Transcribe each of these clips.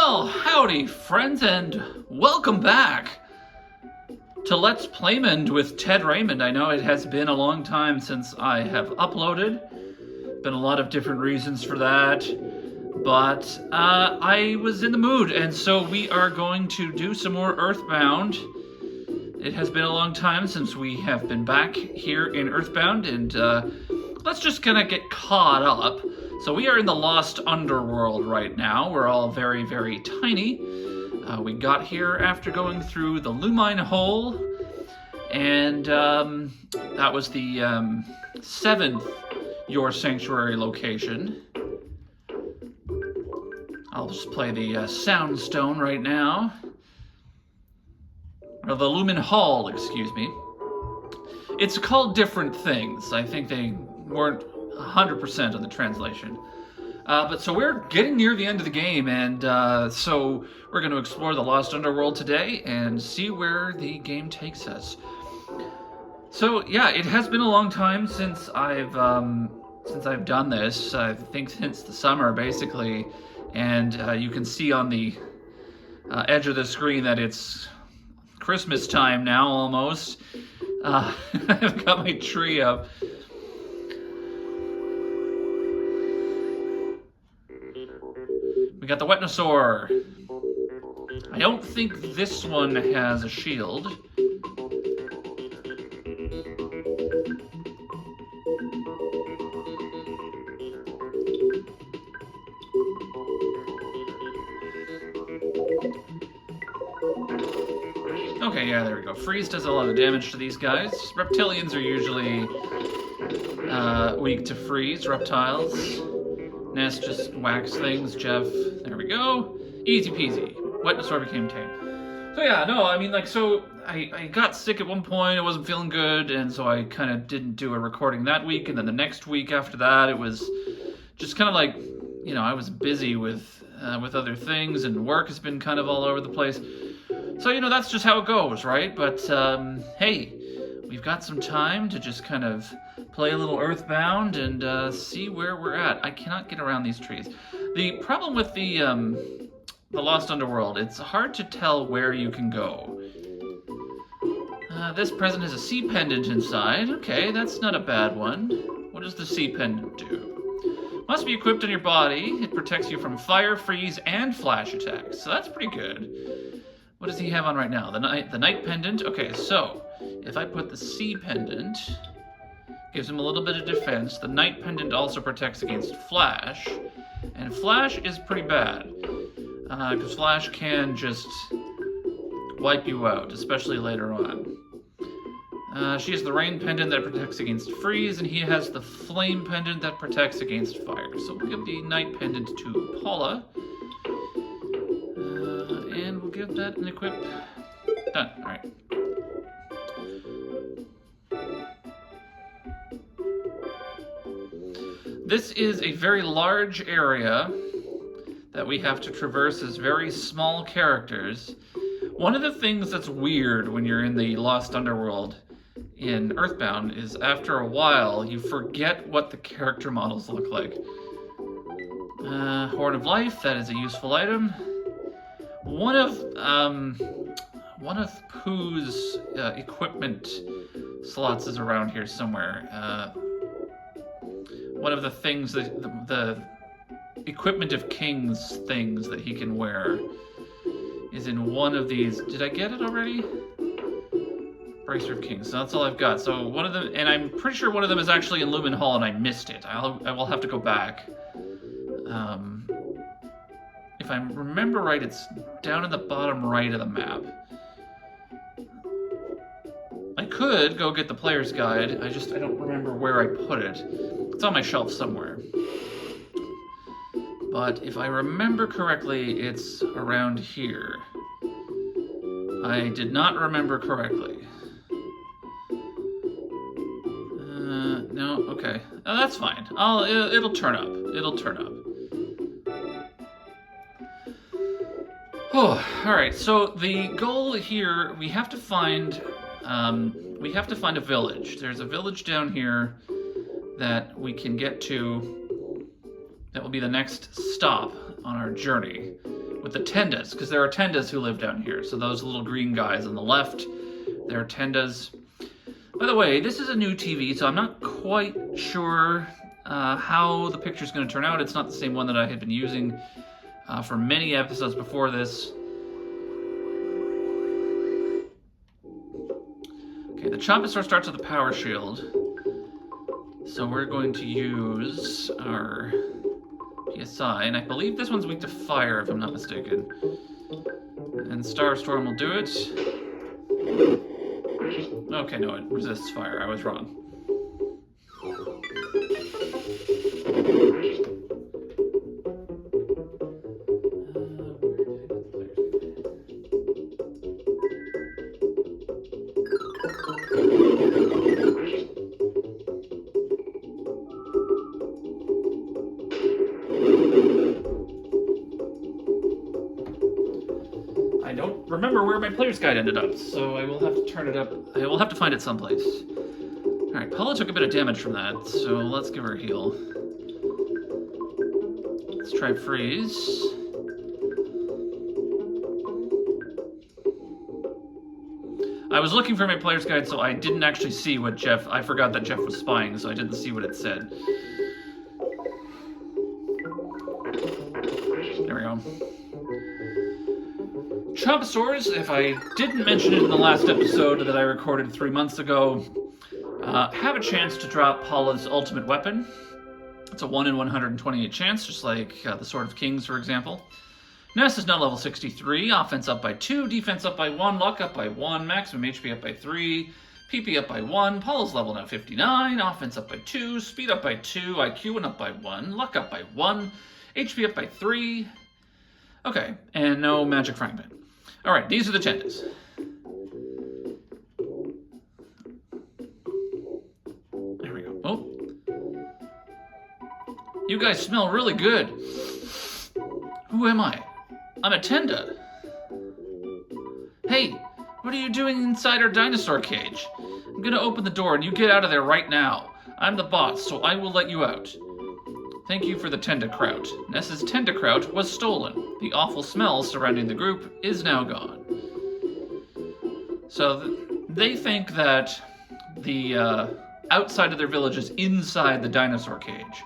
Well, howdy, friends, and welcome back to Let's Playmond with Ted Raymond. I know it has been a long time since I have uploaded. Been a lot of different reasons for that, but I was in the mood, and so we are going to do some more EarthBound. It has been a long time since we have been back here in EarthBound, and let's just kind of get caught up. So we are in the Lost Underworld right now. We're all very, very tiny. We got here after going through the Lumine Hole, and that was the 7th Your Sanctuary location. I'll just play the Sound Stone right now. Or the Lumen Hall, excuse me. It's called different things. I think they weren't 100% of the translation. But so we're getting near the end of the game, and so we're going to explore the Lost Underworld today and see where the game takes us. So yeah, it has been a long time since I've done this. I think since the summer, basically, and you can see on the edge of the screen that it's Christmas time now, almost. I've got my tree up. We got the Wetnosaur. I don't think this one has a shield. Okay, yeah, there we go. Freeze does a lot of damage to these guys. Reptilians are usually weak to freeze. Reptiles. Ness just whacks things. Jeff, there we go. Easy peasy. Wetnosaur became tame. So yeah, no, I mean, like, so I got sick at one point. I wasn't feeling good, and so I kind of didn't do a recording that week. And then the next week after that, it was just kind of like, you know, I was busy with other things, and work has been kind of all over the place. So, you know, that's just how it goes, right? But, hey, we've got some time to just kind of play a little EarthBound and see where we're at. I cannot get around these trees. The problem with the Lost Underworld, it's hard to tell where you can go. This present has a sea pendant inside. Okay, that's not a bad one. What does the sea pendant do? Must be equipped on your body. It protects you from fire, freeze, and flash attacks. So that's pretty good. What does he have on right now? The night pendant? Okay, so if I put the sea pendant, gives him a little bit of defense. The night pendant also protects against flash, and flash is pretty bad, because flash can just wipe you out, especially later on. She has the rain pendant that protects against freeze, and he has the flame pendant that protects against fire. So we'll give the night pendant to Paula. And we'll give that an equip. Done. All right. This is a very large area that we have to traverse as very small characters. One of the things that's weird when you're in the Lost Underworld in EarthBound is after a while you forget what the character models look like. Horn of Life, that is a useful item. One of Pooh's equipment slots is around here somewhere. One of the things that the equipment of kings things that he can wear is in one of these. Did I get it already? Bracer of Kings. So that's all I've got. So one of them, and I'm pretty sure one of them is actually in Lumen Hall, and I missed it. I will have to go back. If I remember right, it's down in the bottom right of the map. I could go get the player's guide. I don't remember where I put it. It's on my shelf somewhere. But if I remember correctly, it's around here. I did not remember correctly. No, okay. Oh, that's fine. It'll turn up. It'll turn up. Oh, all right. So the goal here, we have to find a village. There's a village down here that we can get to. That will be the next stop on our journey, with the tendas, because there are tendas who live down here. So those little green guys on the left, they're tendas. By the way, this is a new TV, so I'm not quite sure how the picture's going to turn out. It's not the same one that I had been using for many episodes before this. Okay, the Chomposaur starts with a power shield. So we're going to use our PSI, and I believe this one's weak to fire, if I'm not mistaken. And Starstorm will do it. Okay, no, it resists fire. I was wrong. I don't remember where my player's guide ended up, so I will have to turn it up. I will have to find it someplace. Alright, Paula took a bit of damage from that, so let's give her a heal. Let's try freeze. I was looking for my player's guide, so I didn't actually see what Jeff... I forgot that Jeff was spying, so I didn't see what it said. There we go. Chomposaurs, if I didn't mention it in the last episode that I recorded 3 months ago, have a chance to drop Paula's ultimate weapon. It's a 1 in 128 chance, just like the Sword of Kings, for example. NES is now level 63, offense up by 2, defense up by 1, luck up by 1, maximum HP up by 3, PP up by 1, Paula's level now 59, offense up by 2, speed up by 2, IQ went up by 1, luck up by 1, HP up by 3. Okay, and no magic frying pan. Alright, these are the tendas. There we go. Oh. You guys smell really good. Who am I? I'm a tenda. Hey, what are you doing inside our dinosaur cage? I'm gonna open the door and you get out of there right now. I'm the boss, so I will let you out. Thank you for the tenda kraut. Ness's tenda kraut was stolen. The awful smell surrounding the group is now gone. So they think that the outside of their village is inside the dinosaur cage.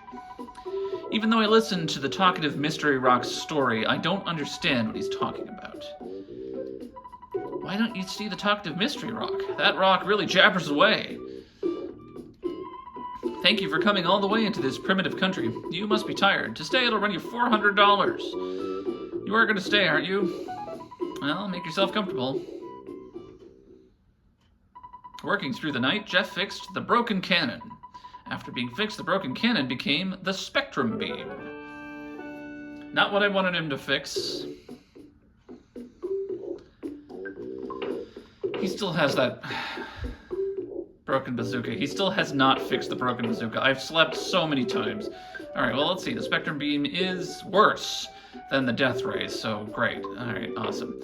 Even though I listened to the talkative Mystery Rock's story, I don't understand what he's talking about. Why don't you see the talkative Mystery Rock? That rock really jabbers away. Thank you for coming all the way into this primitive country. You must be tired. To stay, it'll run you $400. You are going to stay, aren't you? Well, make yourself comfortable. Working through the night, Jeff fixed the broken cannon. After being fixed, the broken cannon became the spectrum beam. Not what I wanted him to fix. He still has that broken bazooka. He still has not fixed the broken bazooka. I've slept so many times. Alright, well, let's see. The spectrum beam is worse than the death rays, so great. Alright, awesome.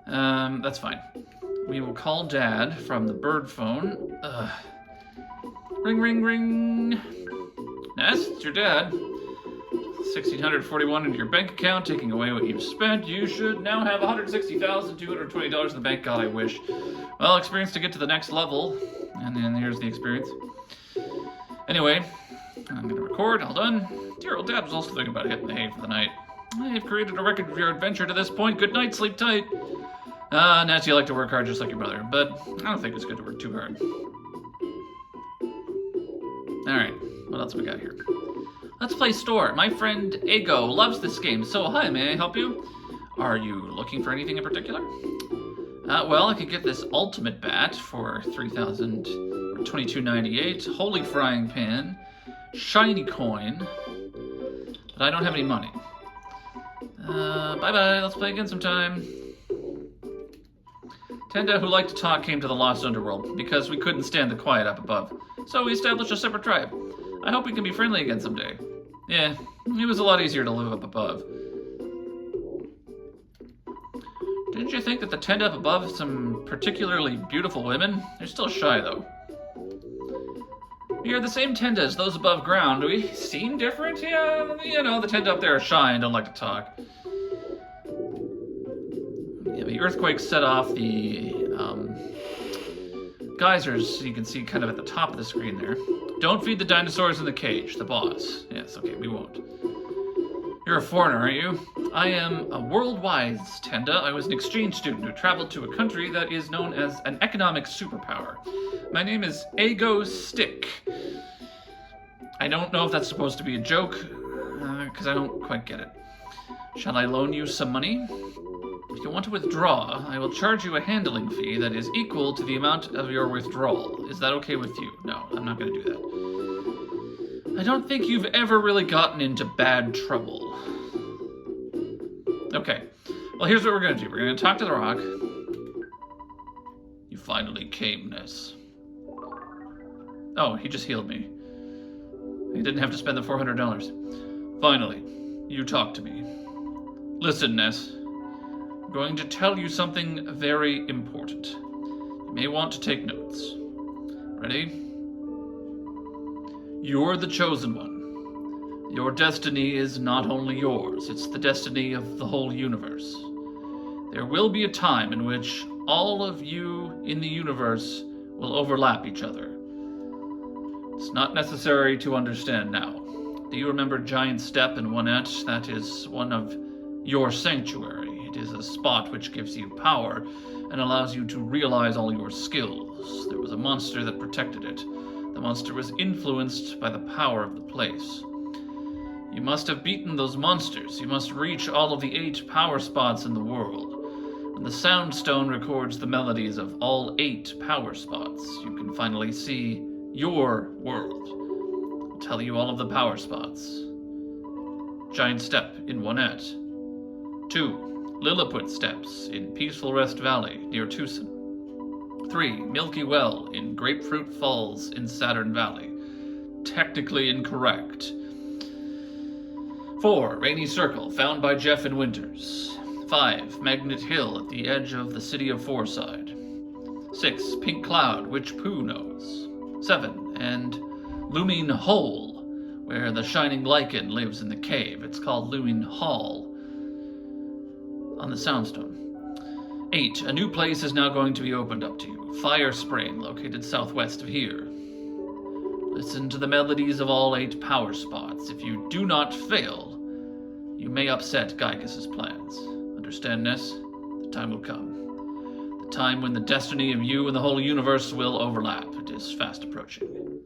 That's fine. We will call Dad from the bird phone. Ring, ring, ring. Ness, it's your dad. $1,641 into your bank account, taking away what you've spent. You should now have $160,220 in the bank. God, I wish. Well, experience to get to the next level. And then here's the experience. Anyway, I'm going to record. All done. Dear old dad was also thinking about hitting the hay for the night. I've created a record of your adventure to this point. Good night, sleep tight. Ness, you like to work hard just like your mother, but I don't think it's good to work too hard. Alright, what else we got here? Let's play store. My friend Ego loves this game, so hi, may I help you? Are you looking for anything in particular? Well, I could get this ultimate bat for $22.98, holy frying pan, shiny coin, but I don't have any money. Bye-bye, let's play again sometime. Tenda, who liked to talk, came to the Lost Underworld, because we couldn't stand the quiet up above. So we established a separate tribe. I hope we can be friendly again someday. Yeah, it was a lot easier to live up above. Didn't you think that the Tenda up above had some particularly beautiful women? They're still shy, though. We are the same Tenda as those above ground. Do we seem different? Yeah, you know, the Tenda up there are shy and don't like to talk. Yeah, the earthquake set off the geysers, you can see kind of at the top of the screen there. Don't feed the dinosaurs in the cage, the boss. Yes, okay, we won't. You're a foreigner, aren't you? I am a worldwide Tenda. I was an exchange student who traveled to a country that is known as an economic superpower. My name is Ego Stick. I don't know if that's supposed to be a joke, because I don't quite get it. Shall I loan you some money? If you want to withdraw, I will charge you a handling fee that is equal to the amount of your withdrawal. Is that okay with you? No, I'm not going to do that. I don't think you've ever really gotten into bad trouble. Okay, well, here's what we're going to do. We're going to talk to the rock. You finally came, Ness. Oh, he just healed me. He didn't have to spend the $400. Finally, you talk to me. Listen, Ness. I'm going to tell you something very important. You may want to take notes. Ready? You're the chosen one. Your destiny is not only yours, it's the destiny of the whole universe. There will be a time in which all of you in the universe will overlap each other. It's not necessary to understand now. Do you remember Giant Step in 1-et? That is one of your sanctuary. It is a spot which gives you power and allows you to realize all your skills. There was a monster that protected it. The monster was influenced by the power of the place. You must have beaten those monsters. You must reach all of the 8 power spots in the world. When the Sound Stone records the melodies of all 8 power spots, you can finally see your world. I'll tell you all of the power spots. Giant Step in 1-et. 2. Lilliput Steps in Peaceful Rest Valley near Tucson. 3. Milky Well in Grapefruit Falls in Saturn Valley. Technically incorrect. 4. Rainy Circle found by Jeff in Winters. 5. Magnet Hill at the edge of the city of Fourside. 6. Pink Cloud, which Pooh knows. 7. And Looming Hole, where the shining lichen lives in the cave. It's called Looming Hall on the Soundstone. 8. A new place is now going to be opened up to you. Fire Spring, located southwest of here. Listen to the melodies of all 8 power spots. If you do not fail, you may upset Gaius' plans. Understand, Ness? The time will come. The time when the destiny of you and the whole universe will overlap. It is fast approaching.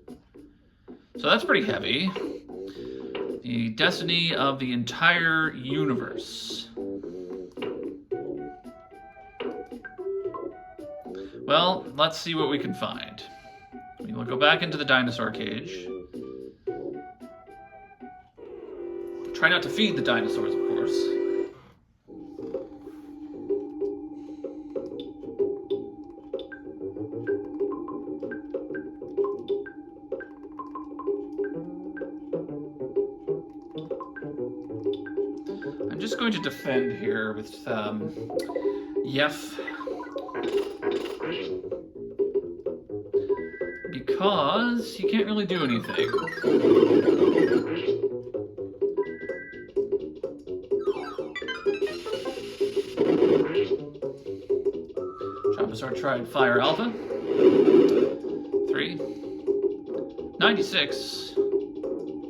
So that's pretty heavy. The destiny of the entire universe. Well, let's see what we can find. We will go back into the dinosaur cage. Try not to feed the dinosaurs, of course. I'm just going to defend here with Yef. Because he can't really do anything. Chompasaur tried Fire Alpha. 3. 96.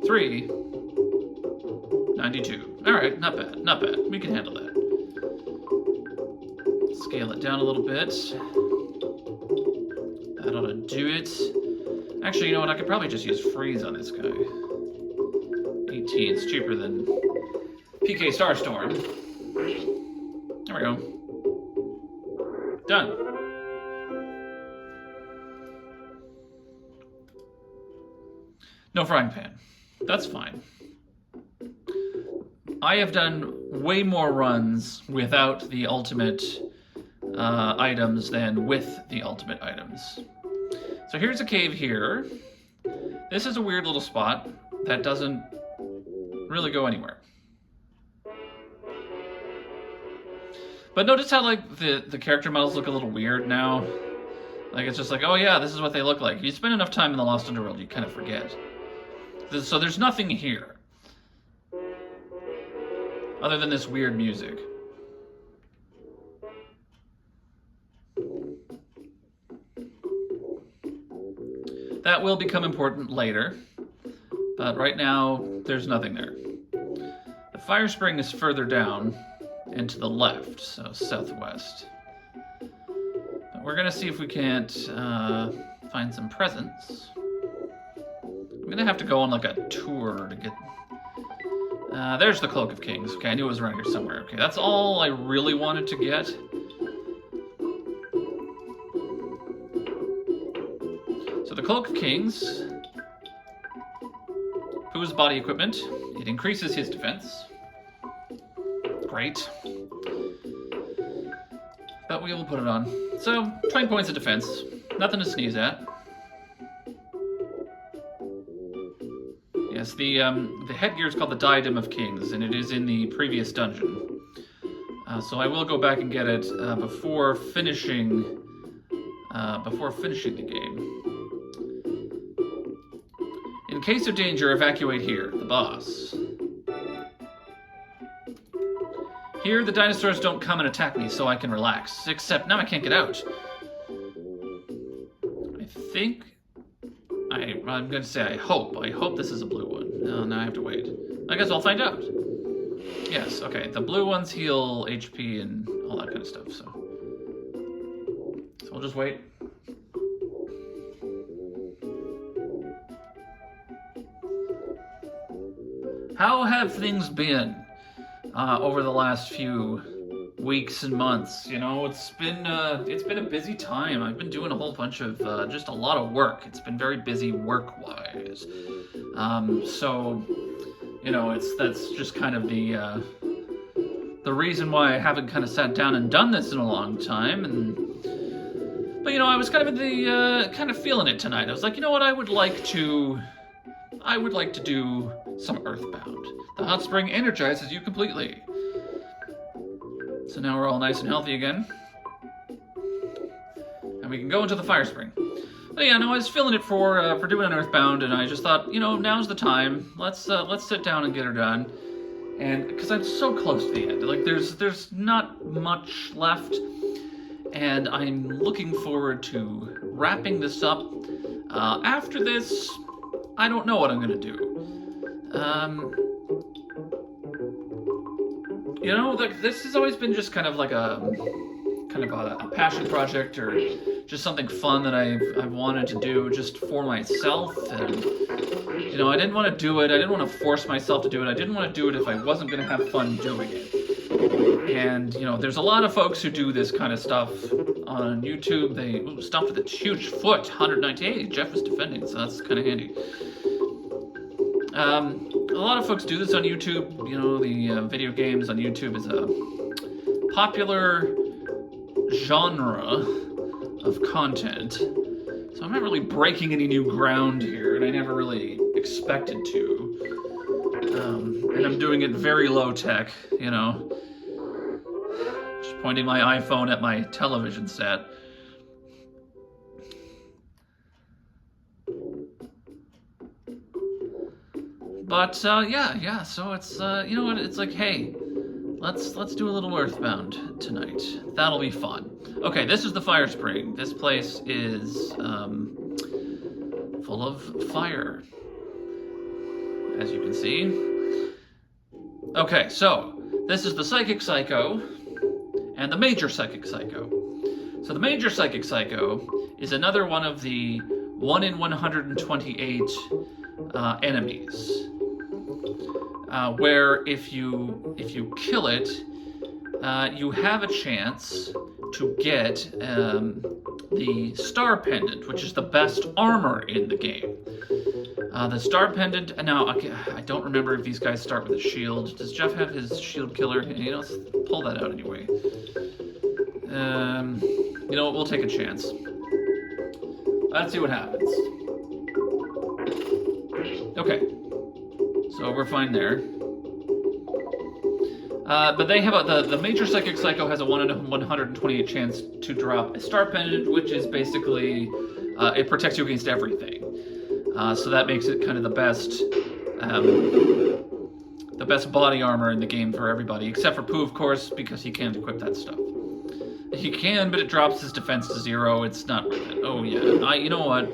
3. 92. Alright, not bad, not bad. We can handle that. Scale it down a little bit. That ought to do it. Actually, you know what? I could probably just use freeze on this guy. 18. It's cheaper than PK Starstorm. There we go. Done. No frying pan. That's fine. I have done way more runs without the ultimate items than with the ultimate items. So here's a cave here. This is a weird little spot that doesn't really go anywhere. But notice how like the character models look a little weird now. Like it's just like, oh yeah, this is what they look like. If you spend enough time in the Lost Underworld, you kind of forget. So there's nothing here. Other than this weird music. that will become important later. But right now, there's nothing there. The fire spring is further down and to the left, so southwest. But we're gonna see if we can't find some presents. I'm gonna have to go on like a tour to get... there's the Cloak of Kings. Okay, I knew it was around here somewhere. Okay, that's all I really wanted to get. So the Cloak of Kings... Pooh's body equipment. It increases his defense. Great. But we will put it on. So, 20 points of defense. Nothing to sneeze at. Yes, the headgear is called the Diadem of Kings, and it is in the previous dungeon. So I will go back and get it before finishing the game. In case of danger, evacuate here, the boss. Here, the dinosaurs don't come and attack me, so I can relax. Except now I can't get out. I think... I'm going to say I hope. I hope this is a blue one. No, now I have to wait. I guess I'll find out. Yes, okay. The blue ones heal HP and all that kind of stuff, so we'll just wait. How have things been over the last few weeks and months? You know, it's been a busy time. I've been doing a whole bunch of just a lot of work. It's been very busy work-wise. So, you know, that's just kind of the reason why I haven't kind of sat down and done this in a long time. But you know, I was kind of kind of feeling it tonight. I was like, you know what, I would like to do some EarthBound. The hot spring energizes you completely. So now we're all nice and healthy again. And we can go into the fire spring. But yeah, no, I was feeling it for doing an EarthBound, and I just thought, you know, now's the time. Let's sit down and get her done. And because I'm so close to the end. Like there's not much left. And I'm looking forward to wrapping this up. After this, I don't know what I'm gonna do. You know, this has always been just kind of like a passion project, or just something fun that I've wanted to do just for myself. And you know, I didn't want to do it. I didn't want to force myself to do it. I didn't want to do it if I wasn't going to have fun doing it. And you know, there's a lot of folks who do this kind of stuff on YouTube. They stopped with a huge foot, 198. Jeff is defending, so that's kind of handy. A lot of folks do this on YouTube. You know, the video games on YouTube is a popular genre of content. So I'm not really breaking any new ground here, and I never really expected to. And I'm doing it very low tech, you know. Just pointing my iPhone at my television set. But yeah. So it's you know what? It's like, hey, let's do a little EarthBound tonight. That'll be fun. Okay, this is the fire spring. This place is full of fire, as you can see. Okay, so this is the Psychic Psycho and the Major Psychic Psycho. So the Major Psychic Psycho is another one of the 1 in 128 enemies. Where if you kill it, you have a chance to get the Star Pendant, which is the best armor in the game. The Star Pendant, now I don't remember if these guys start with a shield. Does Jeff have his shield killer? You know, let's pull that out anyway. You know what, we'll take a chance. Let's see what happens. Okay. So we're fine there. But they have the Major Psychic Psycho has a 1 in 128 chance to drop a Star Pendant, which is basically, it protects you against everything. So that makes it kind of the best body armor in the game for everybody, except for Pooh, of course, because he can't equip that stuff. He can, but it drops his defense to 0. It's not worth it. Oh yeah, you know what?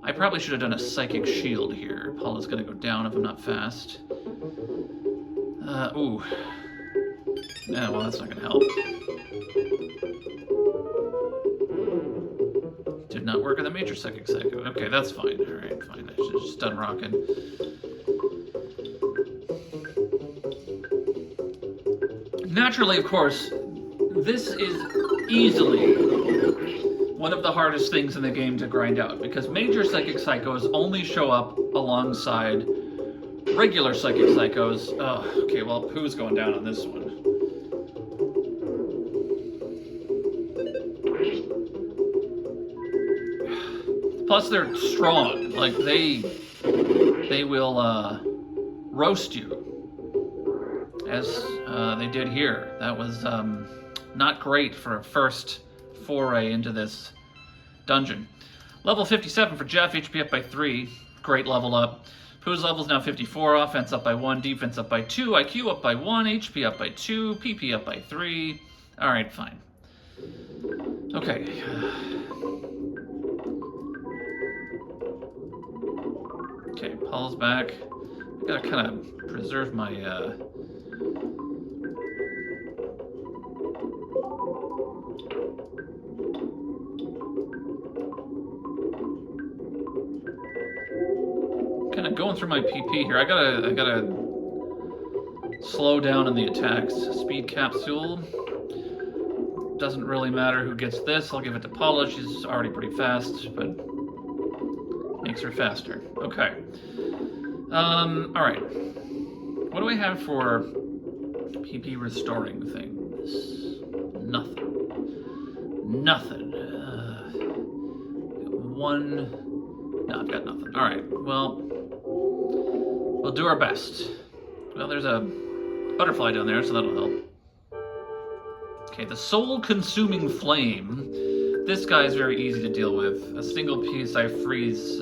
I probably should have done a psychic shield here. Paula's gonna go down if I'm not fast. Ooh. Yeah, well, that's not gonna help. Did not work on the major psychic psycho. Okay, that's fine. Alright, fine. I should have just done rocking. Naturally, of course, this is easily one of the hardest things in the game to grind out, because major psychic psychos only show up alongside regular psychic psychos. Oh, okay, well, who's going down on this one? Plus, they're strong. Like, they will roast you, as they did here. That was not great for a first foray into this dungeon. Level 57 for Jeff, HP up by 3. Great level up. Pooh's level's now 54, offense up by 1, defense up by 2, IQ up by 1, HP up by 2, PP up by 3. Alright, fine. Okay. Okay, Paul's back. I gotta kind of preserve my, kind of going through my PP here. I gotta slow down in the attacks. Speed capsule. Doesn't really matter who gets this. I'll give it to Paula. She's already pretty fast, but makes her faster. Okay. Alright. What do I have for PP restoring things? Nothing. Nothing. One. No, I've got nothing. Alright, well, we'll do our best. Well, there's a butterfly down there, so that'll help. Okay, the soul-consuming flame. This guy is very easy to deal with. A single PSI freeze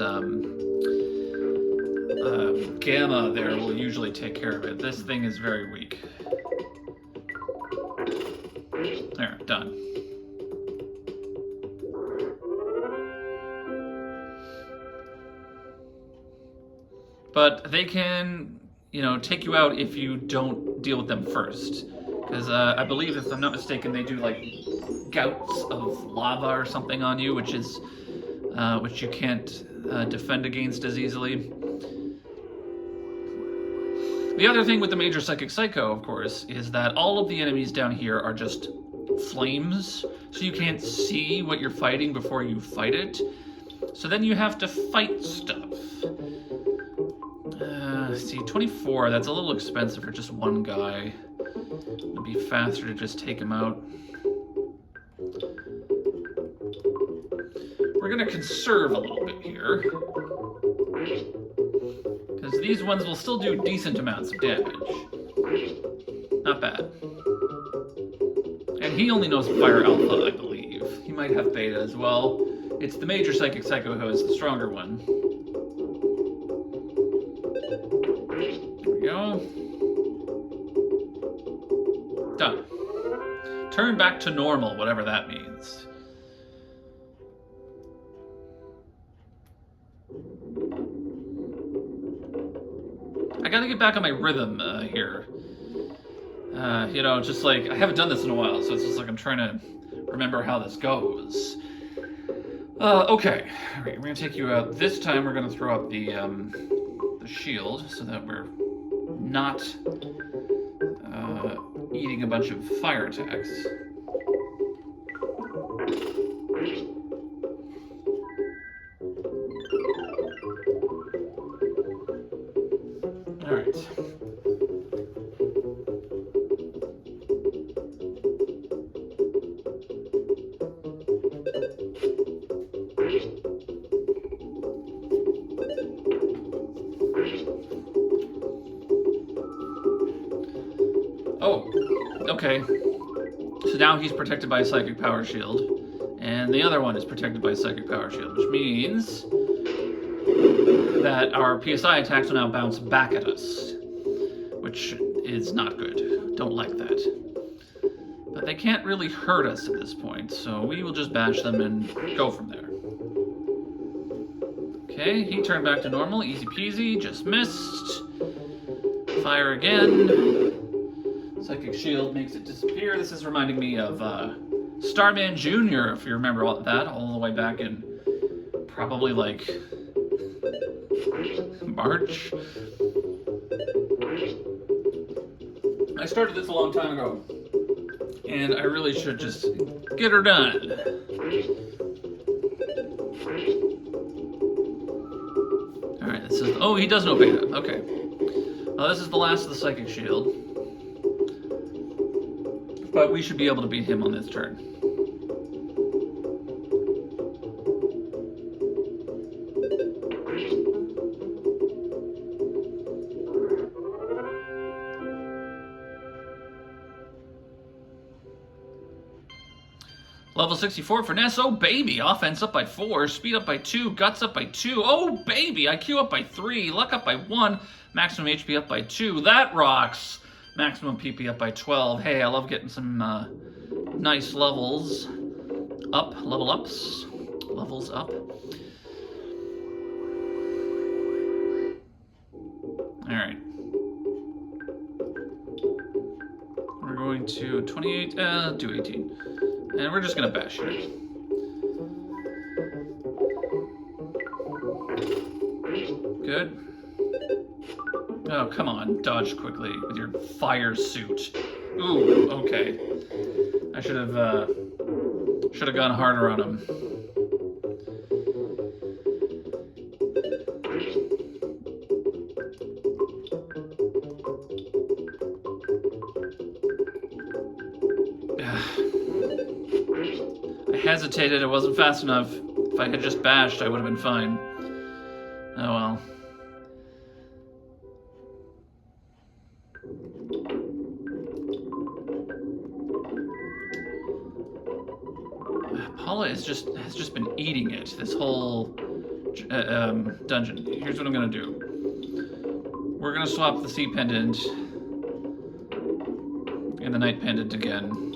gamma there will usually take care of it. This thing is very weak. There, done. But they can, take you out if you don't deal with them first. Because I believe, if I'm not mistaken, they do like gouts of lava or something on you, which you can't defend against as easily. The other thing with the Major Psychic Psycho, of course, is that all of the enemies down here are just flames, so you can't see what you're fighting before you fight it. So then you have to fight stuff. See, 24, that's a little expensive for just one guy. It'd be faster to just take him out. We're gonna conserve a little bit here, because these ones will still do decent amounts of damage. Not bad. And he only knows Fire Alpha, I believe. He might have Beta as well. It's the Major Psychic Psycho who is the stronger one. There we go. Done. Turn back to normal, whatever that means. I gotta get back on my rhythm here. Just like, I haven't done this in a while, so it's just like I'm trying to remember how this goes. Okay. Alright, we're gonna take you out. This time we're gonna throw up the shield so that we're not eating a bunch of fire attacks. Alright. Oh, okay. So now he's protected by a psychic power shield, and the other one is protected by a psychic power shield, which means that our PSI attacks will now bounce back at us, which is not good. Don't like that. But they can't really hurt us at this point, so we will just bash them and go from there. Okay, he turned back to normal. Easy peasy. Just missed. Fire again. Psychic shield makes it disappear. This is reminding me of Starman Jr., if you remember that, all the way back in probably like March. I started this a long time ago, and I really should just get her done. Alright, this is... Oh, he does know beta. Okay. Well, this is the last of the Psychic Shield. But we should be able to beat him on this turn. Level 64 for NES. Oh, baby. Offense up by 4. Speed up by 2. Guts up by 2. Oh, baby. IQ up by 3. Luck up by 1. Maximum HP up by 2. That rocks. Maximum PP up by 12. Hey, I love getting some nice levels up. Level ups. Levels up. Alright. We're going to 28. Do 18. And we're just gonna bash here. Good. Oh, come on. Dodge quickly with your fire suit. Ooh, okay. I should have gone harder on him. I hesitated, it wasn't fast enough. If I had just bashed, I would have been fine. Oh well. Paula has just been eating it, this whole dungeon. Here's what I'm gonna do. We're gonna swap the sea pendant and the night pendant again.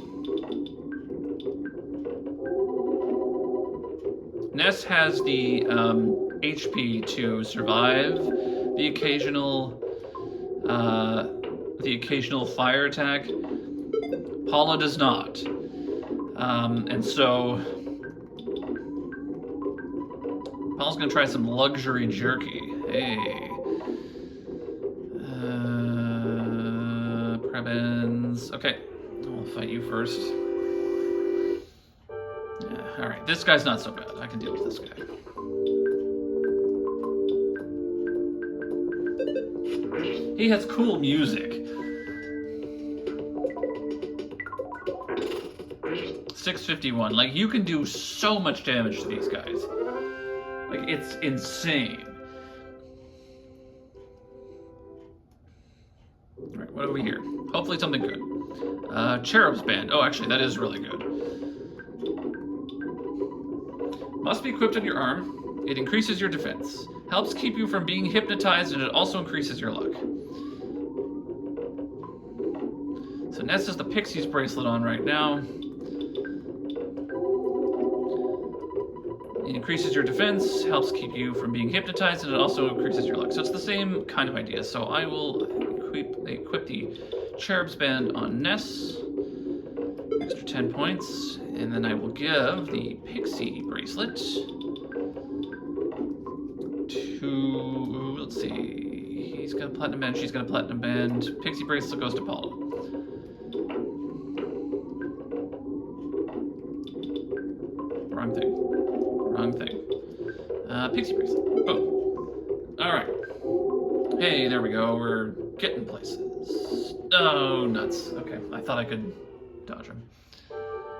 NES has the HP to survive the occasional fire attack. Paula does not, and so Paula's gonna try some luxury jerky. Hey, Prebends. Okay, I'll fight you first. Alright, this guy's not so bad. I can deal with this guy. He has cool music. 651. Like, you can do so much damage to these guys. Like, it's insane. Alright, what have we here? Hopefully something good. Cherub's Band. Oh, actually, that is really good. Must be equipped on your arm. It increases your defense. Helps keep you from being hypnotized, and it also increases your luck. So Ness has the Pixie's bracelet on right now. It increases your defense, helps keep you from being hypnotized, and it also increases your luck. So it's the same kind of idea. So I will equip the Cherub's Band on Ness. Extra 10 points. And then I will give the Pixie bracelet to, let's see, he's got a platinum band, she's got a platinum band. Pixie bracelet goes to Paula. Wrong thing. Wrong thing. Pixie bracelet. Boom. Alright. Hey, there we go. We're getting places. Oh, nuts. Okay, I thought I could dodge him.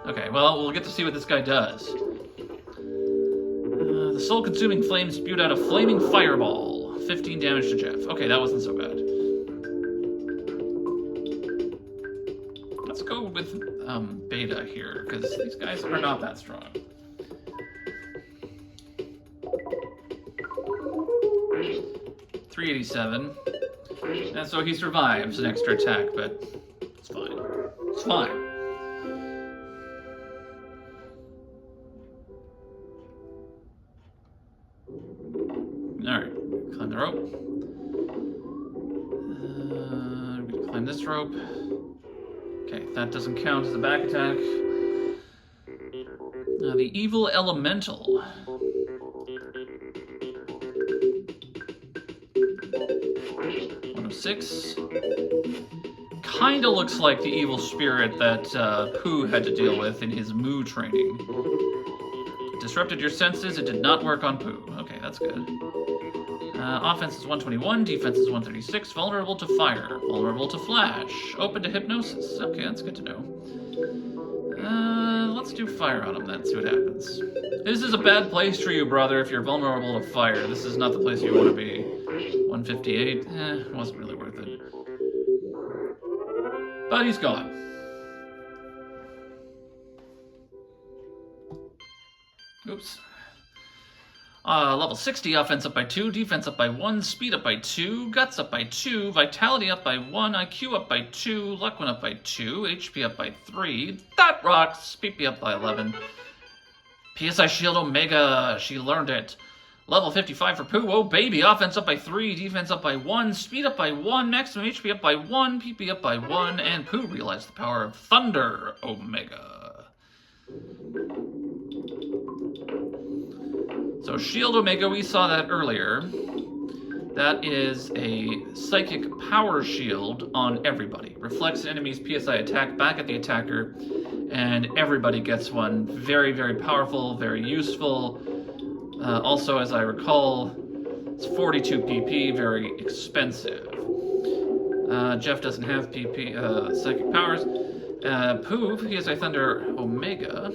Okay, well, we'll get to see what this guy does. The soul-consuming flame spewed out a flaming fireball. 15 damage to Jeff. Okay, that wasn't so bad. Let's go with Beta here, because these guys are not that strong. $387. And so he survives an extra attack, but it's fine. It's fine. rope. Okay, that doesn't count as a back attack. The evil elemental. 106. Kinda looks like the evil spirit that Pooh had to deal with in his Moo training. It disrupted your senses, it did not work on Pooh. Okay, that's good. Offense is 121, defense is 136, vulnerable to fire, vulnerable to flash, open to hypnosis. Okay, that's good to know. Let's do fire on him then, see what happens. This is a bad place for you, brother, if you're vulnerable to fire. This is not the place you want to be. 158, it wasn't really worth it. But he's gone. Oops. Level 60, offense up by 2, defense up by 1, speed up by 2, guts up by 2, vitality up by 1, IQ up by 2, luck went up by 2, HP up by 3, that rocks, PP up by 11. PSI Shield Omega, she learned it. Level 55 for Pooh, oh baby, offense up by 3, defense up by 1, speed up by 1, maximum HP up by 1, PP up by 1, and Pooh realized the power of Thunder Omega. So Shield Omega, we saw that earlier. That is a psychic power shield on everybody. Reflects an enemy's PSI attack back at the attacker, and everybody gets one. Very, very powerful, very useful. Also, as I recall, it's 42 PP, very expensive. Jeff doesn't have PP, psychic powers. Pooh, PSI Thunder Omega.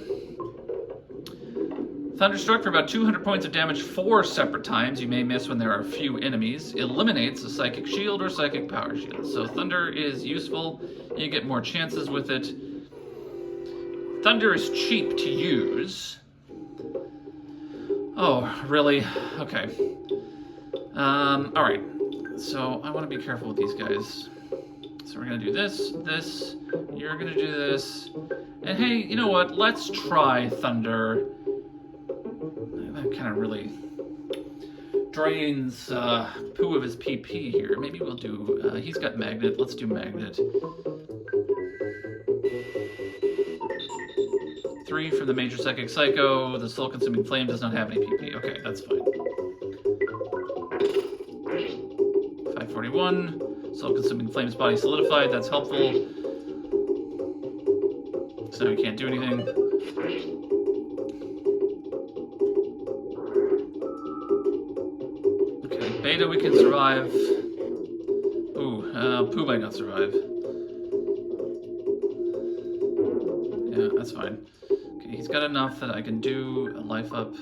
Thunderstruck for about 200 points of damage 4 separate times. You may miss when there are few enemies. Eliminates a psychic shield or psychic power shield. So Thunder is useful. You get more chances with it. Thunder is cheap to use. Oh, really? Okay. Alright. So I want to be careful with these guys. So we're going to do this, this. You're going to do this. And hey, you know what? Let's try Thunder. That kind of really drains Pooh of his PP here. Maybe we'll do, he's got Magnet. Let's do Magnet. 3 from the Major Psychic Psycho. The Soul Consuming Flame does not have any PP. Okay, that's fine. 541. Soul Consuming Flame's body solidified. That's helpful. So now we can't do anything. Beta we can survive. Ooh, Pooh might not survive. Yeah, that's fine. Okay, he's got enough that I can do a life up.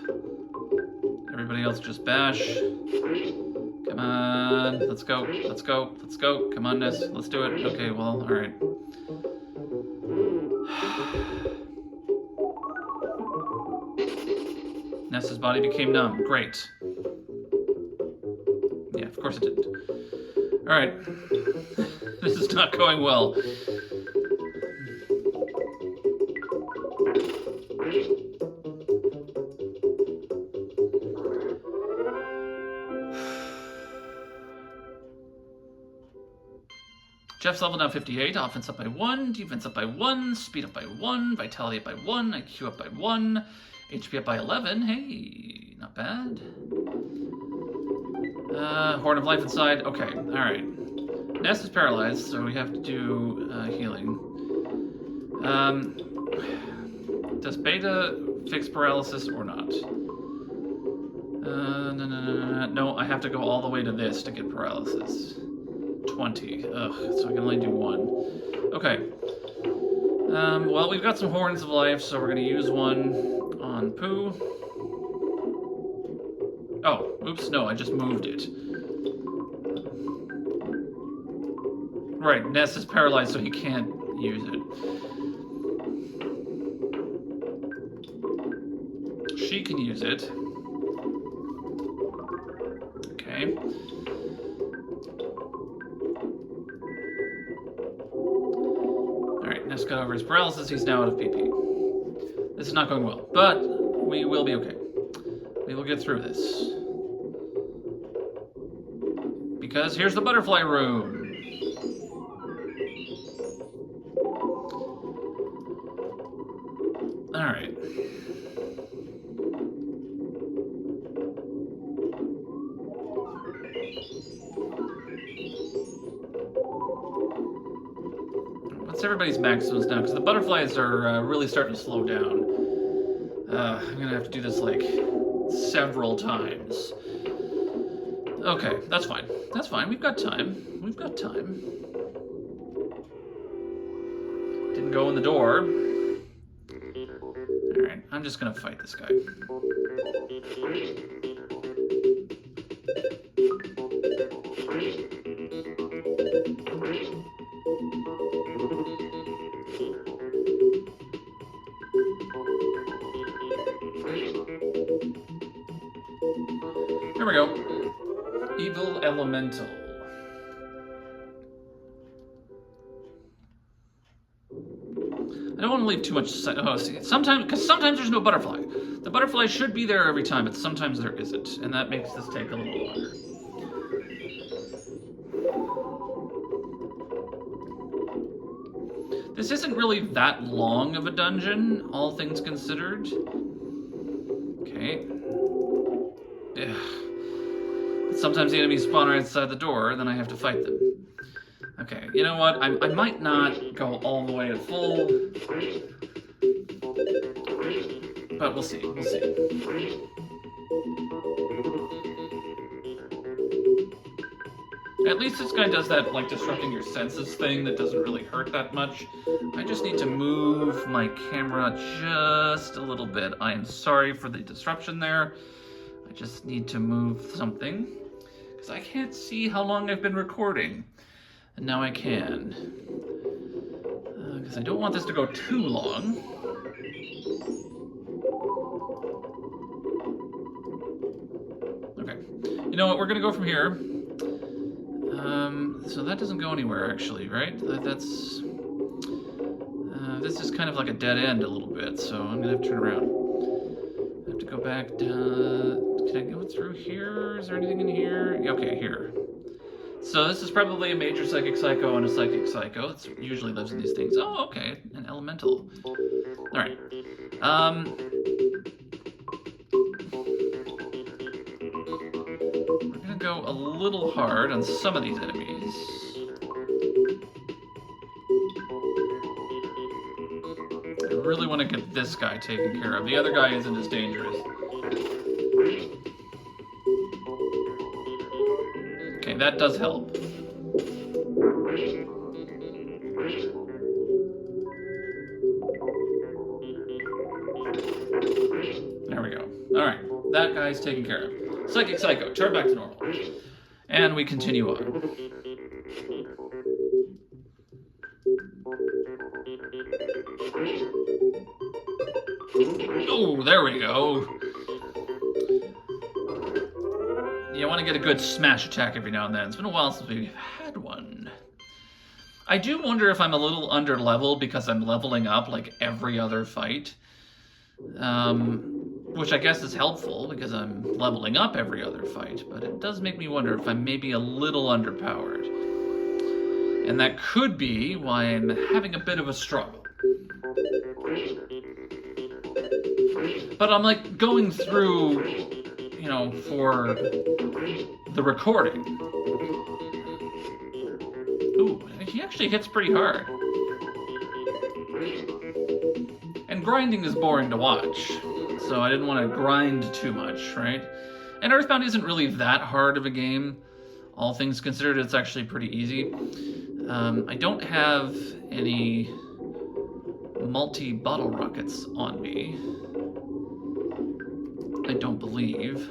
Everybody else just bash. Come on, let's go, let's go, let's go. Come on, Ness, let's do it. Okay, well, alright. Ness's body became numb. Great. Yeah, of course it didn't. Alright. This is not going well. Jeff's level now 58, offense up by 1, defense up by 1, speed up by 1, vitality up by 1, IQ up by 1, HP up by 11. Hey, not bad. Horn of Life inside. Okay, alright. Ness is paralyzed, so we have to do healing. Does Beta fix paralysis or not? No, I have to go all the way to this to get paralysis. 20. Ugh, so I can only do 1. Okay. Well, we've got some Horns of Life, so we're going to use one on Pooh. Oh, oops, no, I just moved it. Right, Ness is paralyzed, so he can't use it. She can use it. Okay. Alright, Ness got over his paralysis, he's now out of PP. This is not going well, but we will be okay. We will get through this. Because here's the butterfly room. Alright. What's everybody's maximums now? Because the butterflies are really starting to slow down. I'm gonna have to do this like several times. Okay, that's fine. That's fine. We've got time. We've got time. Didn't go in the door. Alright, I'm just gonna fight this guy. Here we go. Evil Elemental. I don't want to leave too much. Oh, see, sometimes there's no butterfly. The butterfly should be there every time, but sometimes there isn't, and that makes this take a little longer. This isn't really that long of a dungeon, all things considered. Okay. Ugh. Sometimes the enemies spawn right outside the door, and then I have to fight them. Okay, you know what? I might not go all the way at full, but we'll see. We'll see. At least this guy does that, like, disrupting your senses thing that doesn't really hurt that much. I just need to move my camera just a little bit. I am sorry for the disruption there. I just need to move something, because I can't see how long I've been recording. And now I can. Because I don't want this to go too long. Okay. You know what? We're going to go from here. So that doesn't go anywhere, actually, right? This is kind of like a dead end a little bit, so I'm going to have to turn around. I have to go back down. Can I go through here? Is there anything in here? Okay, here. So this is probably a major psychic psycho and a psychic psycho. It usually lives in these things. Oh, okay, an elemental. All right. We're gonna go a little hard on some of these enemies. I really want to get this guy taken care of. The other guy isn't as dangerous. Okay, that does help. There we go. Alright, that guy's taken care of. Psychic Psycho, turn back to normal. And we continue on. Oh, there we go. You want to get a good smash attack every now and then. It's been a while since we've had one. I do wonder if I'm a little under leveled because I'm leveling up like every other fight. Which I guess is helpful because I'm leveling up every other fight, but it does make me wonder if I'm maybe a little underpowered. And that could be why I'm having a bit of a struggle. But I'm like going through, you know, for the recording. Ooh, he actually hits pretty hard. And grinding is boring to watch, so I didn't want to grind too much, right? And EarthBound isn't really that hard of a game. All things considered, it's actually pretty easy. I don't have any multi-bottle rockets on me. I don't believe.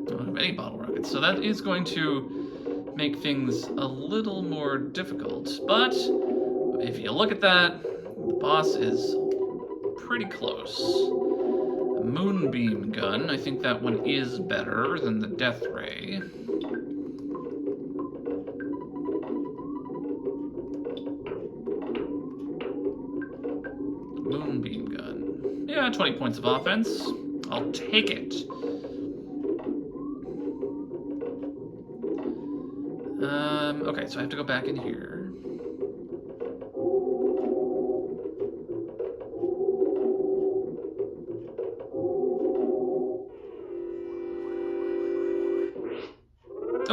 I don't have any bottle rockets, so that is going to make things a little more difficult. But if you look at that, the boss is pretty close. A moonbeam gun, I think that one is better than the death ray. Moonbeam gun. Yeah, 20 points of offense. I'll take it. Okay, so I have to go back in here.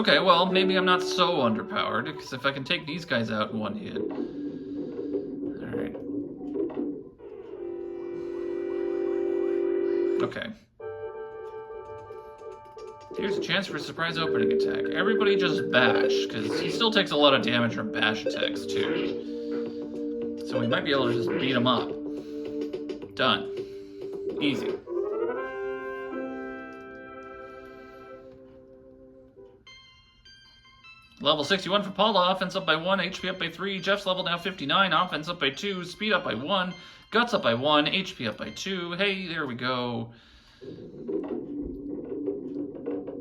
Okay, well, maybe I'm not so underpowered, because if I can take these guys out in one hit... Alright. Okay. Here's a chance for a surprise opening attack. Everybody just bash, because he still takes a lot of damage from bash attacks, too. So we might be able to just beat him up. Done. Easy. Level 61 for Paula, offense up by 1, HP up by 3, Jeff's level now 59, offense up by 2, speed up by 1, guts up by 1, HP up by 2. Hey, there we go.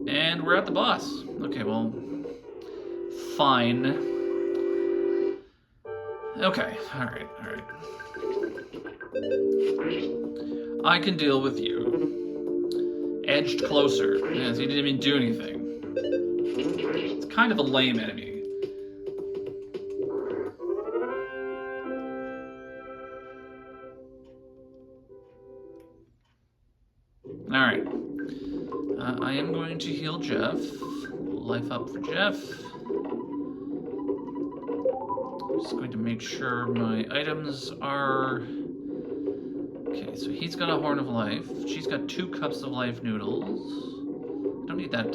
And we're at the boss. Okay, well, fine. Okay, alright. I can deal with you. Edged closer. Yes, he didn't even do anything. It's kind of a lame enemy. Alright. I am going to heal Jeff. Life up for Jeff. I'm just going to make sure my items are... Okay, so he's got a Horn of Life. She's got 2 cups of life noodles. I don't need that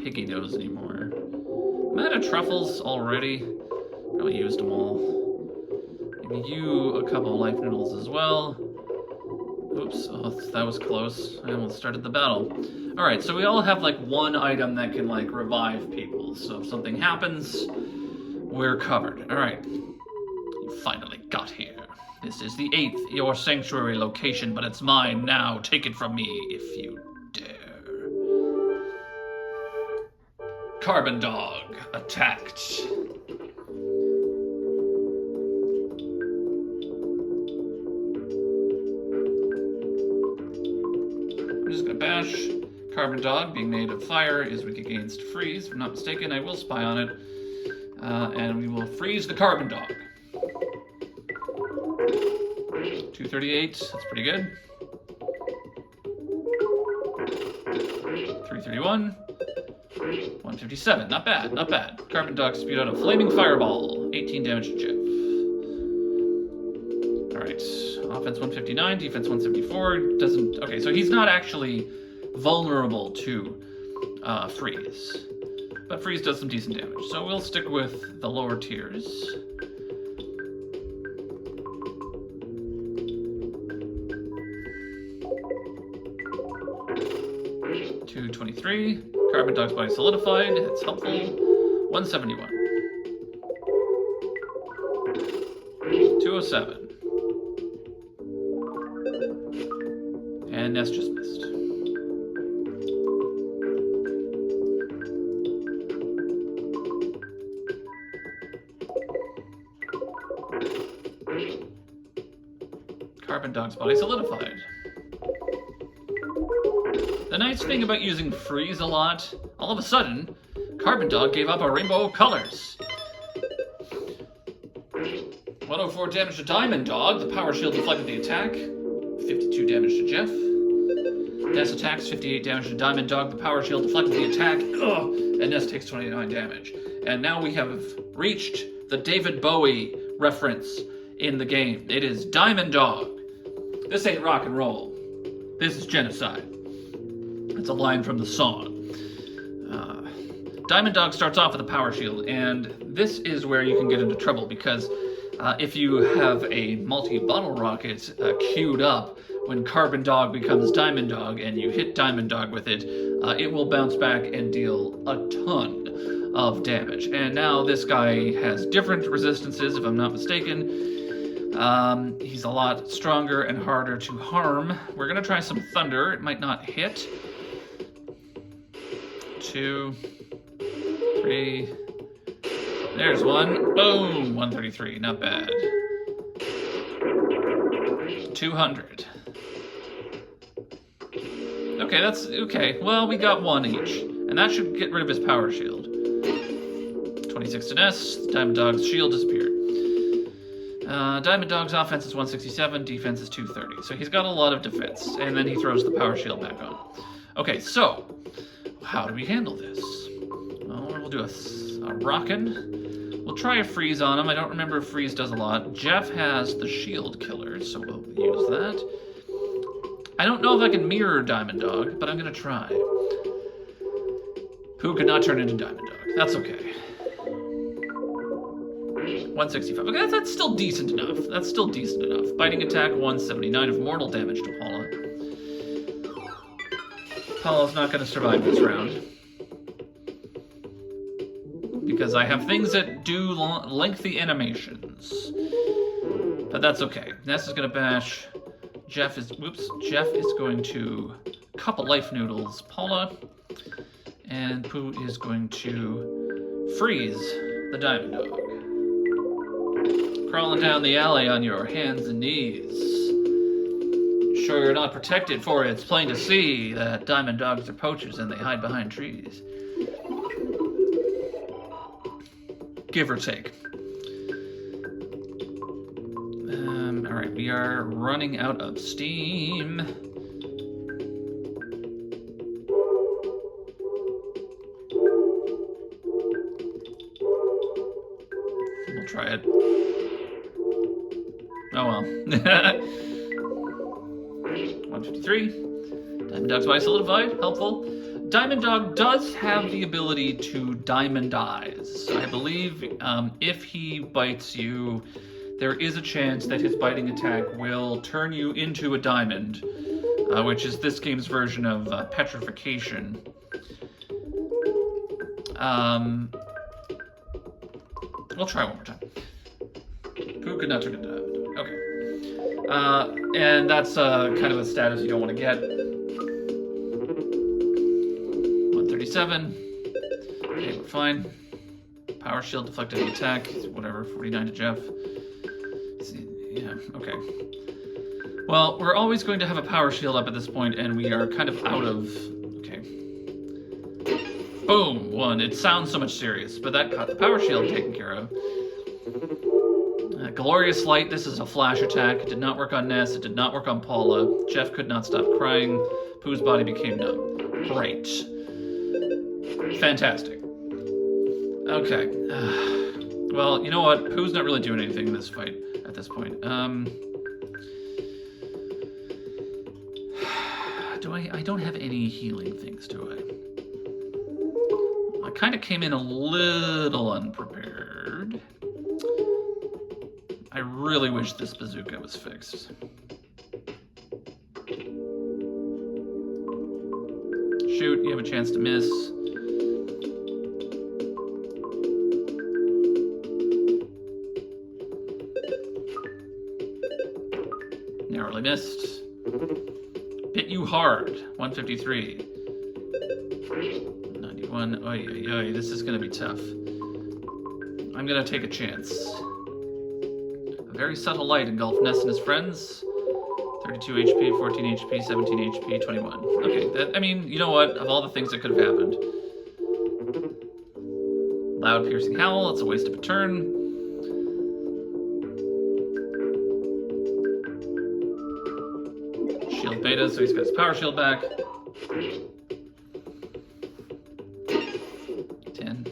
piggy nose anymore. I'm out of truffles already. Probably used them all. Maybe you a couple of life noodles as well. Oops, oh, that was close. I almost started the battle. Alright, so we all have like one item that can like revive people. So if something happens, we're covered. Alright, you finally got here. This is the 8th, your sanctuary location, but it's mine now. Take it from me if you dare. Carbon Dog attacked. I'm just gonna bash. Carbon Dog, being made of fire, is weak against freeze. If I'm not mistaken, I will spy on it. And we will freeze the Carbon Dog. 238, that's pretty good. 331. 157, not bad, not bad. Carbon Dog spewed out a flaming fireball. 18 damage to Jeff. Alright, offense 159, defense 174. Doesn't... Okay, so he's not actually vulnerable to freeze. But freeze does some decent damage. So we'll stick with the lower tiers. 223. Carbon Dog's body solidified. It's helpful. 171. 207. And Ness just missed. Carbon Dog's body solidified. The nice thing about using freeze a lot, all of a sudden, Carbon Dog gave up a rainbow of colors. 104 damage to Diamond Dog. The power shield deflected the attack. 52 damage to Jeff. Ness attacks, 58 damage to Diamond Dog. The power shield deflected the attack. Ugh. And Ness takes 29 damage. And now we have reached the David Bowie reference in the game. It is Diamond Dog. This ain't rock and roll. This is genocide. It's a line from the song. Diamond Dog starts off with a power shield, and this is where you can get into trouble, because if you have a multi-bottle rocket queued up when Carbon Dog becomes Diamond Dog and you hit Diamond Dog with it, it will bounce back and deal a ton of damage. And now this guy has different resistances, if I'm not mistaken. He's a lot stronger and harder to harm. We're gonna try some Thunder. It might not hit. 2, 3. There's one. Boom! 133. Not bad. 200. Okay, that's okay. Well, we got one each, and that should get rid of his power shield. 26 to Ness. Diamond Dog's shield disappeared. Diamond Dog's offense is 167, defense is 230. So he's got a lot of defense, and then he throws the power shield back on. Okay, so how do we handle this? we'll do a rockin'. We'll try a freeze on him. I don't remember if freeze does a lot. Jeff has the shield killer, so we'll use that. I don't know if I can mirror Diamond Dog, but I'm gonna try. Who could not turn into Diamond Dog? That's okay. 165. Okay, that's still decent enough. That's still decent enough. Biting attack, 179 of mortal damage to Paula. Paula's not going to survive this round. Because I have things that do lengthy animations. But that's okay. Ness is going to bash. Jeff is going to couple life noodles Paula. And Pooh is going to freeze the Diamond Dog. Crawling down the alley on your hands and knees. Sure you're not protected, for it's plain to see that Diamond Dogs are poachers and they hide behind trees. Give or take. Alright, we are running out of steam. We'll try it. Oh well. 153. Diamond Dog's body solidified. Helpful. Diamond Dog does have the ability to diamondize. I believe if he bites you, there is a chance that his biting attack will turn you into a diamond, which is this game's version of petrification. We'll try one more time. Who could not turn into diamond? Okay. And that's kind of a status you don't want to get. 137. Okay, we're fine. Power shield deflected the attack. Whatever. 49 to Jeff. Yeah, okay. Well, we're always going to have a power shield up at this point, and we are kind of out of... Okay. Boom! 1. It sounds so much serious, but that got the power shield taken care of. Glorious Light, this is a flash attack. It did not work on Ness, it did not work on Paula. Jeff could not stop crying. Pooh's body became numb. Great. Fantastic. Okay. Well, you know what? Pooh's not really doing anything in this fight at this point. I don't have any healing things, do I? I kind of came in a little unprepared. I really wish this bazooka was fixed. Shoot, you have a chance to miss. Narrowly missed. Hit you hard. 153. 91. Oy, oy, oy. This is going to be tough. I'm going to take a chance. A very subtle light engulfed Ness and his friends. 32 HP, 14 HP, 17 HP, 21. Okay, I mean, you know what? Of all the things that could have happened. Loud piercing howl. It's a waste of a turn. Shield beta, so he's got his power shield back. 10.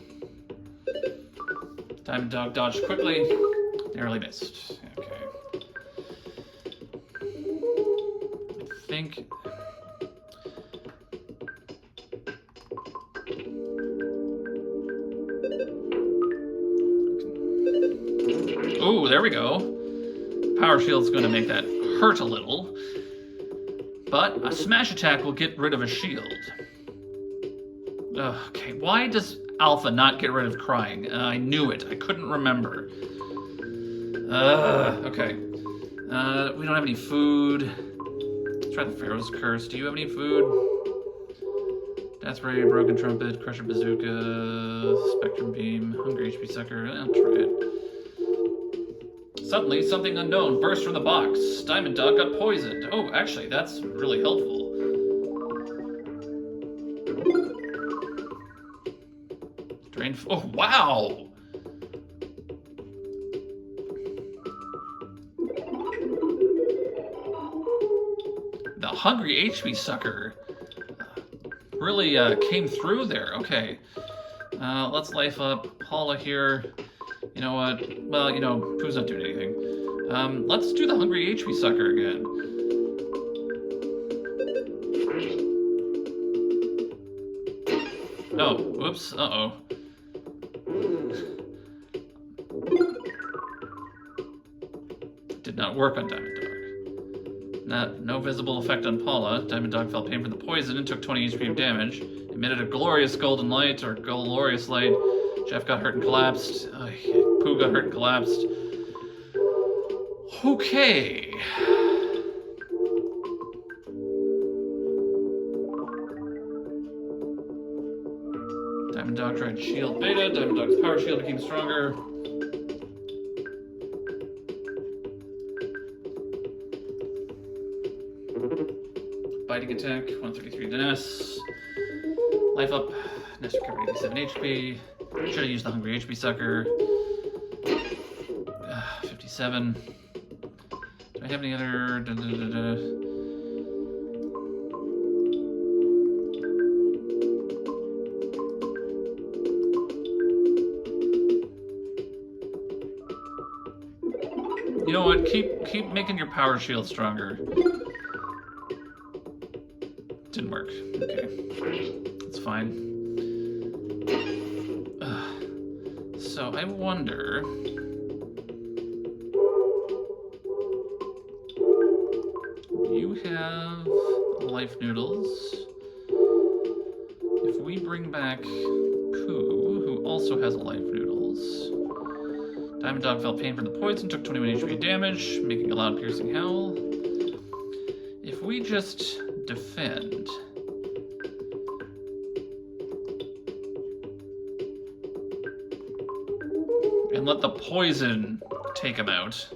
Diamond Dog dodged quickly. Narrowly missed. Okay. I think... Ooh, there we go. Power shield's going to make that hurt a little. But a smash attack will get rid of a shield. Okay, why does Alpha not get rid of crying? I knew it. I couldn't remember. Okay. We don't have any food. Let's try the Pharaoh's Curse. Do you have any food? Death Ray, Broken Trumpet, Crusher Bazooka, Spectrum Beam, Hungry HP Sucker. I'll try it. Suddenly, something unknown burst from the box. Diamond Dog got poisoned. Oh, actually, that's really helpful. Drain... Oh, wow! The Hungry HP Sucker really came through there. Okay. Let's life up Paula here. You know what? Well, you know, Pooh's not doing anything. Let's do the Hungry HP Sucker again. Oh, whoops, uh-oh. Did not work on Diamond Dog. No visible effect on Paula. Diamond Dog felt pain from the poison and took 20 HP of damage. Emitted a glorious golden light, or glorious light. Jeff got hurt and collapsed. Pooh got hurt and collapsed. Okay. Diamond Dog tried shield beta. Diamond Dog's power shield became stronger. Biting attack, 133 to Ness. Life up. Ness recovered 87 HP. Should have used the Hungry HP Sucker. 57. Do I have any other... You know what? Keep making your power shield stronger. Didn't work. Okay. That's fine. So I wonder... You have life noodles. If we bring back Pooh, who also has life noodles. Diamond Dog felt pain from the poison, took 21 HP damage, making a loud piercing howl. If we just defend... and let the poison take him out.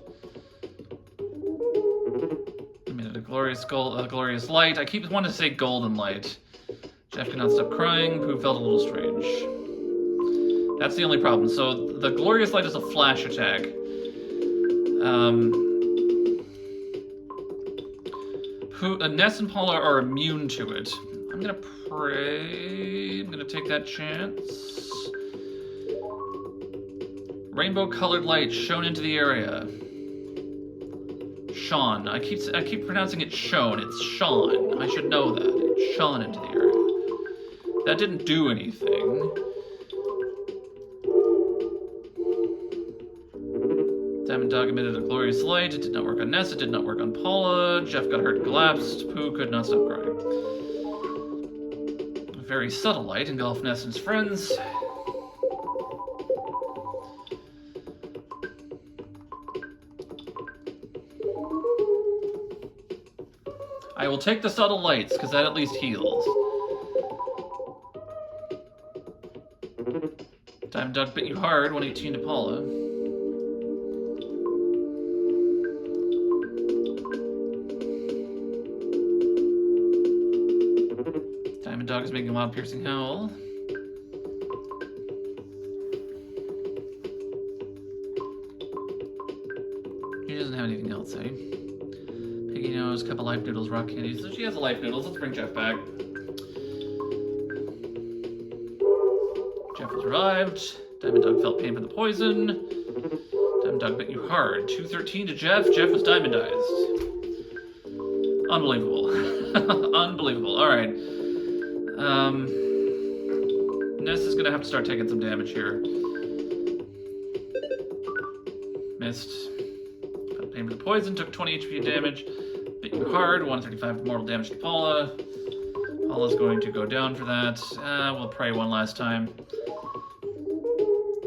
Emitted a glorious light. I keep wanting to say golden light. Jeff could not stop crying. Pooh felt a little strange. That's the only problem. So the glorious light is a flash attack. Ness and Paula are immune to it. I'm gonna pray. I'm gonna take that chance. Rainbow-colored light shone into the area. Shone. I keep pronouncing it shone. It's Sean. I should know that. It shone into the area. That didn't do anything. Diamond Dog emitted a glorious light. It did not work on Ness. It did not work on Paula. Jeff got hurt and collapsed. Pooh could not stop crying. A very subtle light engulfed Ness and his friends. I will take the subtle lights, because that at least heals. Diamond Dog bit you hard, 118 to Paula. Diamond Dog is making a loud piercing howl. He doesn't have anything else, eh? Piggy Nose, couple life noodles, rock candies. So she has a life noodles. Let's bring Jeff back. Jeff was revived. Diamond Dog felt pain from the poison. Diamond Dog bit you hard. 213 to Jeff. Jeff was diamondized. Unbelievable. Unbelievable. Alright. Ness is gonna have to start taking some damage here. Missed. Felt pain from the poison. Took 20 HP of damage. Bit you hard. 135 mortal damage to Paula. Paula's going to go down for that. We'll pray one last time.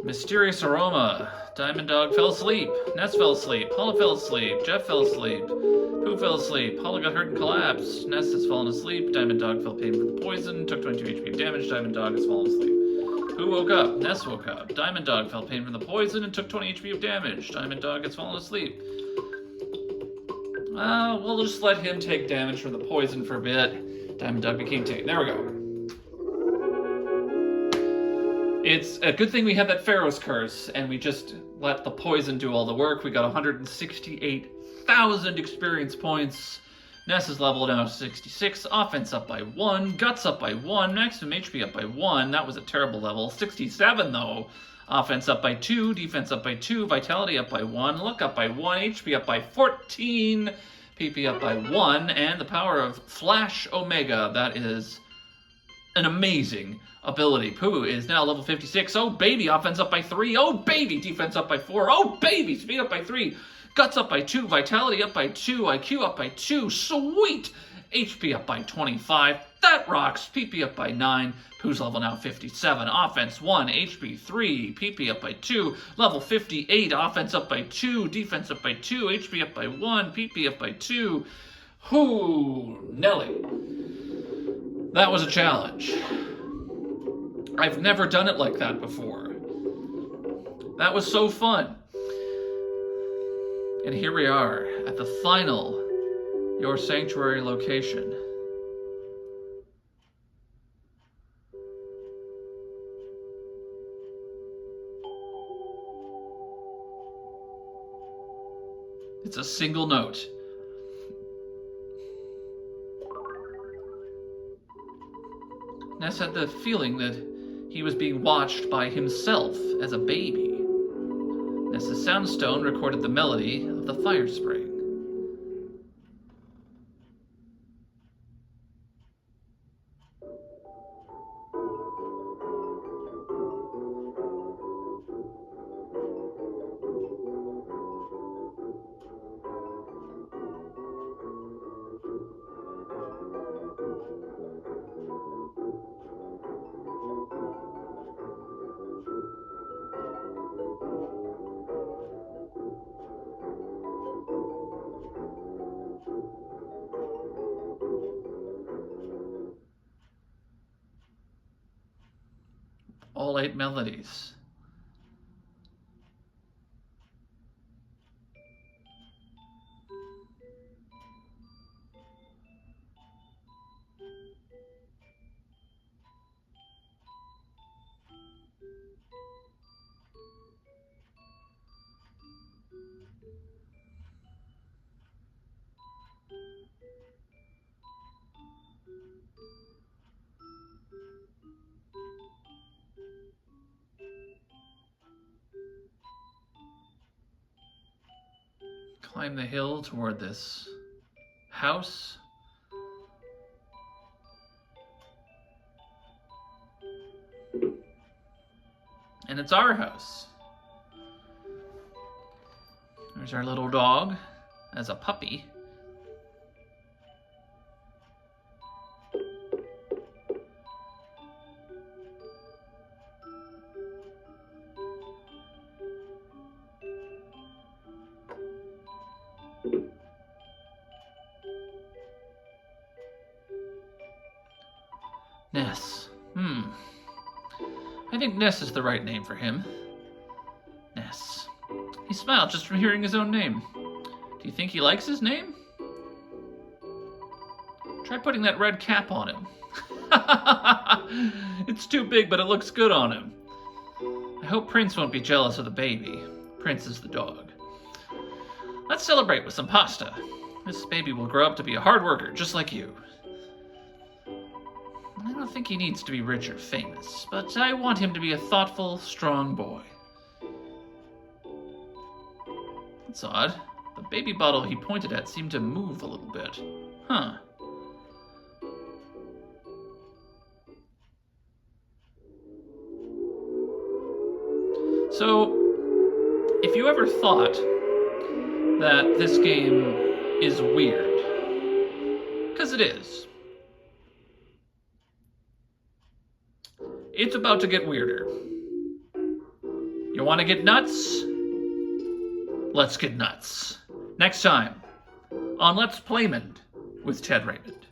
Mysterious aroma. Diamond Dog fell asleep. Ness fell asleep. Paula fell asleep. Jeff fell asleep. Pooh fell asleep. Paula got hurt and collapsed. Ness has fallen asleep. Diamond Dog felt pain from the poison. Took 22 HP of damage. Diamond Dog has fallen asleep. Pooh woke up. Ness woke up. Diamond Dog felt pain from the poison and took 20 HP of damage. Diamond Dog has fallen asleep. We'll just let him take damage from the poison for a bit. Diamond Dog became tame. There we go. It's a good thing we had that Pharaoh's Curse, and we just let the poison do all the work. We got 168,000 experience points Ness's level now 66, offense up by 1, guts up by 1, maximum HP up by 1. That was a terrible level. 67 though. Offense up by 2, defense up by 2, vitality up by 1, luck up by 1, HP up by 14, PP up by 1, and the power of Flash Omega. That is an amazing ability. Pooh is now level 56. Oh, baby, offense up by 3. Oh, baby, defense up by 4. Oh, baby, speed up by 3. Guts up by 2. Vitality up by 2. IQ up by 2. Sweet! HP up by 25. That rocks. PP up by 9. Pooh's level now 57. Offense 1. HP 3. PP up by 2. Level 58. Offense up by 2. Defense up by 2. HP up by 1. PP up by 2. Hoo, Nelly. That was a challenge. I've never done it like that before. That was so fun. And here we are at the final Your Sanctuary location. It's a single note. Ness had the feeling that he was being watched by himself as a baby. Ness's soundstone recorded the melody of the fire spring. All 8 melodies. Climb the hill toward this house. And it's our house. There's our little dog as a puppy. Ness. I think Ness is the right name for him. Ness. He smiled just from hearing his own name. Do you think he likes his name? Try putting that red cap on him. It's too big, but it looks good on him. I hope Prince won't be jealous of the baby. Prince is the dog. Let's celebrate with some pasta. This baby will grow up to be a hard worker, just like you. I don't think he needs to be rich or famous, but I want him to be a thoughtful, strong boy. That's odd. The baby bottle he pointed at seemed to move a little bit. Huh. So, if you ever thought that this game is weird, because it is, it's about to get weirder. You want to get nuts? Let's get nuts. Next time on Let's Playmond with Ted Raymond.